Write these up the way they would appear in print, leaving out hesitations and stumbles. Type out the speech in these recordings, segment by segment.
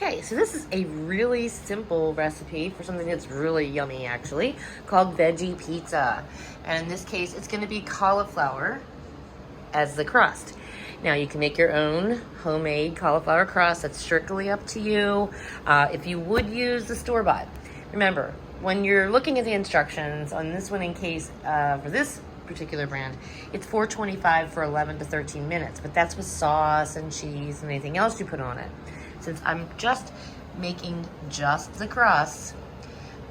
Okay, so this is a really simple recipe for something that's really yummy, actually, called veggie pizza. And in this case, it's going to be cauliflower as the crust. Now, you can make your own homemade cauliflower crust. That's strictly up to you. If you would use the store-bought, remember, when you're looking at the instructions on this one, in case for this particular brand, it's $4.25 for 11 to 13 minutes, but that's with sauce and cheese and anything else you put on it. Since I'm just making just the crust,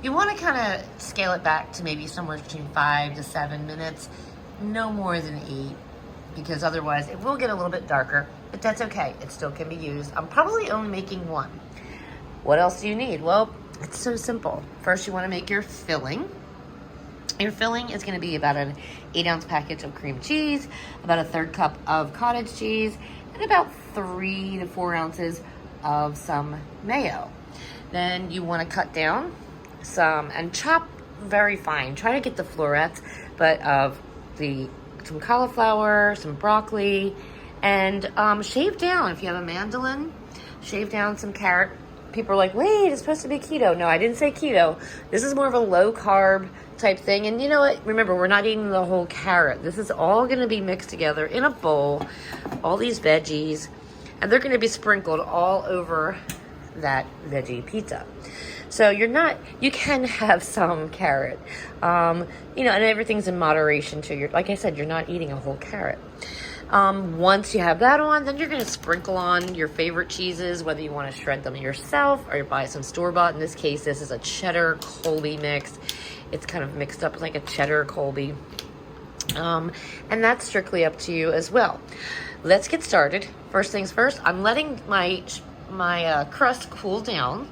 you want to kind of scale it back to maybe somewhere between 5 to 7 minutes, no more than 8, because otherwise it will get a little bit darker, but that's okay. It still can be used. I'm probably only making one. What else do you need? Well, it's so simple. First, you want to make your filling. Your filling is going to be about an 8-ounce package of cream cheese, about a 1/3 cup of cottage cheese, and about 3 to 4 ounces of some mayo. Then you want to cut down some and chop very fine. Try to get the florets, but of some cauliflower, some broccoli, and shave down. If you have a mandolin, shave down some carrot. People are like, wait, it's supposed to be keto. No, I didn't say keto. This is more of a low carb type thing. And you know what? Remember, we're not eating the whole carrot. This is all going to be mixed together in a bowl, all these veggies, and they're going to be sprinkled all over that veggie pizza. So you can have some carrot, and everything's in moderation too. Like I said, you're not eating a whole carrot. Once you have that on, then you're going to sprinkle on your favorite cheeses, whether you want to shred them yourself or you buy some store-bought. In this case, this is a cheddar Colby mix. It's kind of mixed up like a cheddar Colby. And that's strictly up to you as well. Let's get started. First things first, I'm letting my crust cool down.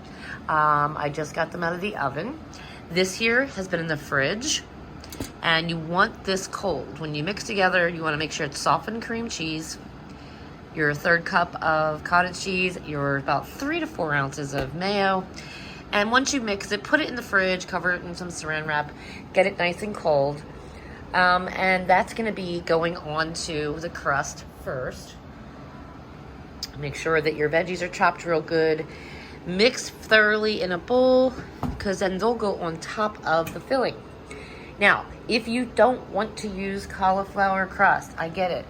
I just got them out of the oven. This here has been in the fridge. And you want this cold. When you mix together, you want to make sure it's softened cream cheese, your 1/3 cup of cottage cheese, your about 3 to 4 ounces of mayo. And once you mix it, put it in the fridge, cover it in some saran wrap, get it nice and cold. And that's going to be going onto the crust first. Make sure that your veggies are chopped real good. Mix thoroughly in a bowl, because then they'll go on top of the filling. Now, if you don't want to use cauliflower crust, I get it.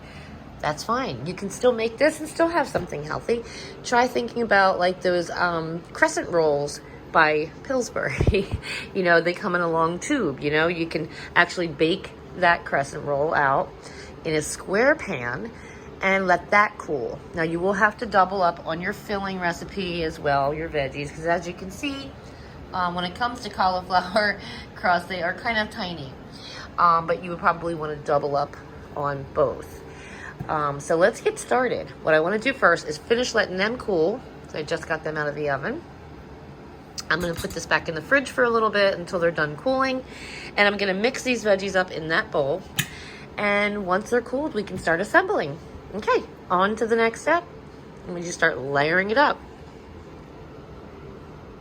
That's fine. You can still make this and still have something healthy. Try thinking about like those crescent rolls by Pillsbury. They come in a long tube. You can actually bake that crescent roll out in a square pan and let that cool. Now, you will have to double up on your filling recipe as well, your veggies, because as you can see, when it comes to cauliflower crust, they are kind of tiny, but you would probably want to double up on both. So let's get started. What I want to do first is finish letting them cool. So I just got them out of the oven. I'm going to put this back in the fridge for a little bit until they're done cooling, and I'm going to mix these veggies up in that bowl. And once they're cooled, we can start assembling. Okay, on to the next step. And we just start layering it up.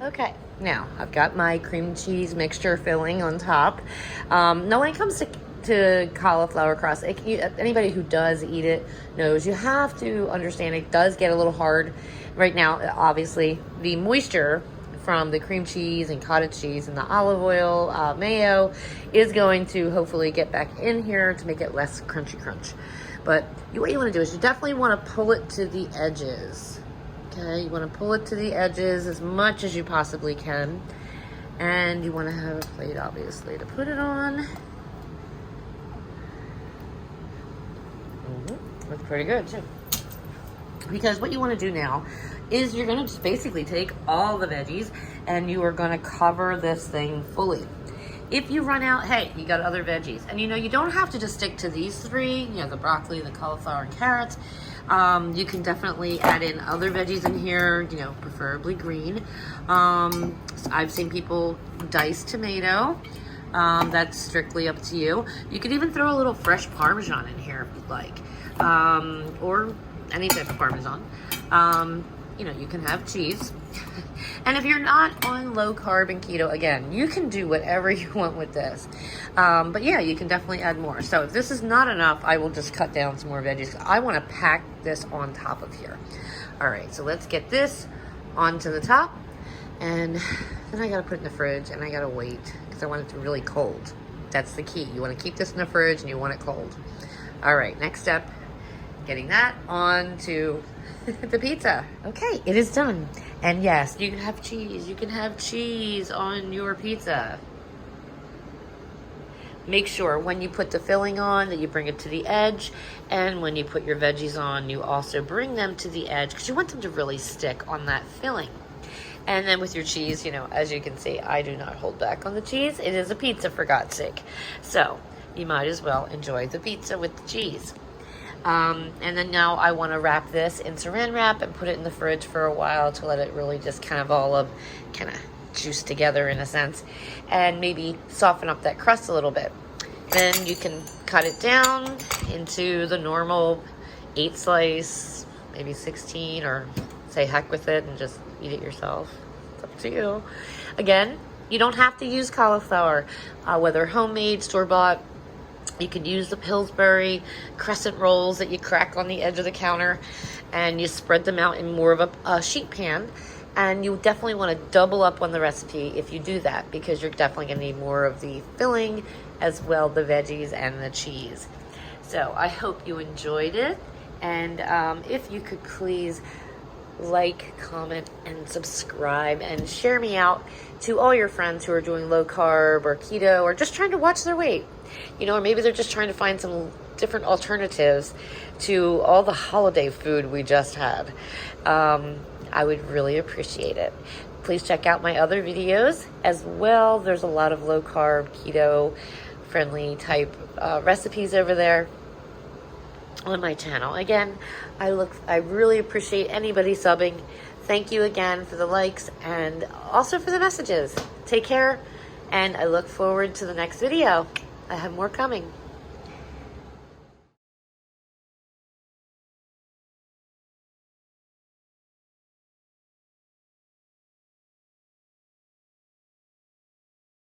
Okay. Now, I've got my cream cheese mixture filling on top. Now, when it comes to cauliflower crust, anybody who does eat it knows you have to understand it does get a little hard. Right now, obviously, the moisture from the cream cheese and cottage cheese and the olive oil, mayo, is going to hopefully get back in here to make it less crunchy crunch. But what you want to do is you definitely want to pull it to the edges. Okay, you want to pull it to the edges as much as you possibly can. And you want to have a plate, obviously, to put it on. That's pretty good, too. Because what you want to do now is you're going to just basically take all the veggies and you are going to cover this thing fully. If you run out, hey, you got other veggies. And you don't have to just stick to these three, the broccoli, the cauliflower, and carrots. You can definitely add in other veggies in here, preferably green. I've seen people dice tomato. That's strictly up to you. You could even throw a little fresh Parmesan in here if you'd like, or any type of Parmesan. You can have cheese. And if you're not on low carb and keto, again, you can do whatever you want with this. But yeah, you can definitely add more. So if this is not enough, I will just cut down some more veggies. I want to pack this on top of here. All right, so let's get this onto the top. And then I gotta put it in the fridge and I gotta wait because I want it to really cold. That's the key. You want to keep this in the fridge and you want it cold. All right, next step, getting that onto the pizza. Okay, it is done. And yes, you can have cheese. You can have cheese on your pizza. Make sure when you put the filling on that you bring it to the edge, and when you put your veggies on, you also bring them to the edge because you want them to really stick on that filling. And then with your cheese, you know, as you can see, I do not hold back on the cheese. It is a pizza, for God's sake. So you might as well enjoy the pizza with the cheese. And then now I want to wrap this in saran wrap and put it in the fridge for a while to let it really just kind of all up, kind of juice together in a sense, and maybe soften up that crust a little bit. Then you can cut it down into the normal 8 slice, maybe 16, or say heck with it and just eat it yourself. It's up to you. Again, you don't have to use cauliflower, whether homemade, store-bought. You can use the Pillsbury crescent rolls that you crack on the edge of the counter, and you spread them out in more of a sheet pan. And you definitely want to double up on the recipe if you do that, because you're definitely going to need more of the filling as well, the veggies and the cheese. So I hope you enjoyed it. And if you could please like, comment, and subscribe, and share me out to all your friends who are doing low carb or keto or just trying to watch their weight. You know, or maybe they're just trying to find some different alternatives to all the holiday food we just had. I would really appreciate it. Please check out my other videos as well. There's a lot of low carb, keto friendly type recipes over there on my channel. Again, I really appreciate anybody subbing. Thank you again for the likes and also for the messages. Take care, and I look forward to the next video. I have more coming.